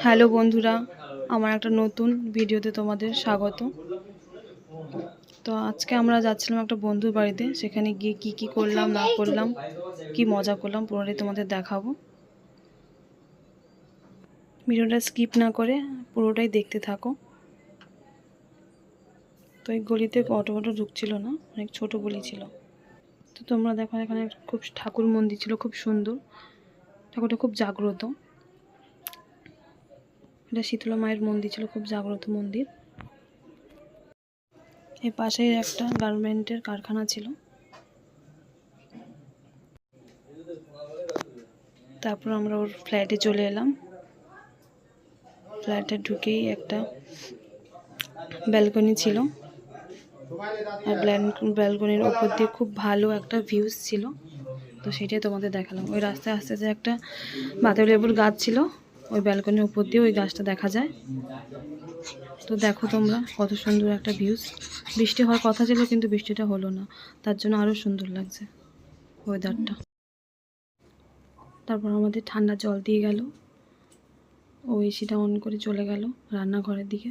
Hello বন্ধুরা, আমার একটা নতুন ভিডিওতে তোমাদের স্বাগত। তো আজকে আমরা যাচ্ছিলাম একটা বন্ধুর বাড়িতে। সেখানে গিয়ে কি কি করলাম না করলাম, কি মজা করলাম, পুরোটাই তোমাদের দেখাবো। ভিডিওটা স্কিপ না করে পুরোটাই দেখতে থাকো। তো এই গলিতে অটো ঢুকছিল না, অনেক ছোট গলি ছিল। তো তোমরা দেখো, এখানে খুব ঠাকুর মন্দির ছিল, খুব সুন্দর। ঠাকুরটা খুব জাগ্রত। এটা শীতলা মায়ের মন্দির ছিল, খুব জাগ্রত মন্দির। এই পাশে একটা গার্মেন্টের কারখানা ছিল। তারপর আমরা ওর ফ্ল্যাটে চলে এলাম। ফ্ল্যাটে ঢুকেই একটা ব্যালকনি ছিল, আর ব্যালকনির ওপর দিয়ে খুব ভালো একটা ভিউজ ছিল। তো সেটাই তোমাদের দেখালাম। ওই রাস্তায় আস্তে আস্তে একটা বাতাবি লেবুর গাছ ছিল, ওই ব্যালকনির ওপর দিয়ে ওই গাছটা দেখা যায়। তো দেখো তোমরা, কত সুন্দর একটা ভিউজ। বৃষ্টি হওয়ার কথা ছিল, কিন্তু বৃষ্টিটা হলো না, তার জন্য আরও সুন্দর লাগছে ওয়েদারটা। তারপর আমাদের ঠান্ডা জল দিয়ে গেল, ও এসিটা অন করে চলে গেল রান্নাঘরের দিকে।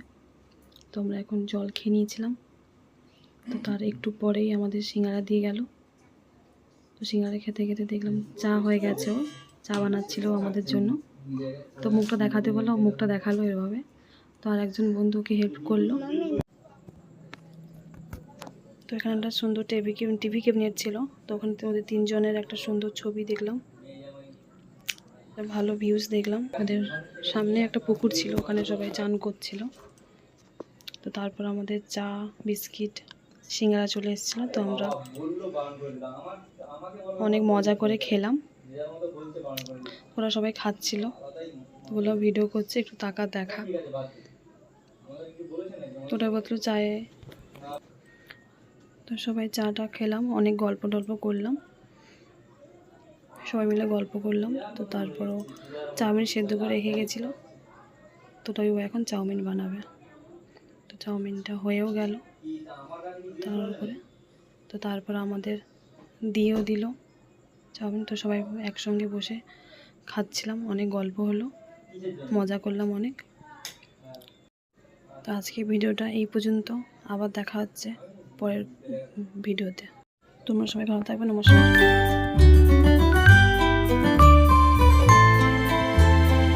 তো আমরা এখন জল খেয়ে নিয়েছিলাম। তো তার একটু পরেই আমাদের সিঙ্গারা দিয়ে গেল। তো সিঙ্গারা খেতে খেতে দেখলাম চা হয়ে গেছে, ও চা বানাচ্ছিল আমাদের জন্য। তো মুখটা দেখাতে বললো, মুখটা দেখালো এভাবে। তো আর একজন বন্ধুকে হেল্প করলো। তো এখানে একটা সুন্দর টিভি ক্যাবিনেট ছিল। তো ওখানে ওদের তিনজনের একটা সুন্দর ছবি দেখলাম, ভালো ভিউজ দেখলাম। ওদের সামনে একটা পুকুর ছিল, ওখানে সবাই চান করছিল। তো তারপর আমাদের চা, বিস্কিট, সিঙ্গারা চলে এসেছিলো। তো আমরা অনেক মজা করে খেলাম। ওরা সবাই খাচ্ছিল, তো বললাম ভিডিও করছে, একটু তাকা দেখা। তো ওটা বললো চায়ে। তো সবাই চাটা খেলাম, অনেক গল্প টল্প করলাম, সবাই মিলে গল্প করলাম। তো তারপরও চাউমিন সেদ্ধ করে রেখে গেছিলো, তো তাই ও এখন চাউমিন বানাবে। তো চাউমিনটা হয়েও গেল তার উপরে। তো তারপর আমাদের দিয়েও দিল চাউমিন। তো সবাই একসঙ্গে বসে খাচ্ছিলাম, অনেক গল্প হলো, মজা করলাম অনেক। তো আজকে ভিডিওটা এই পর্যন্ত, আবার দেখা হচ্ছে পরের ভিডিওতে। তোমরা সবাই ভালো থাকবে, নমস্কার।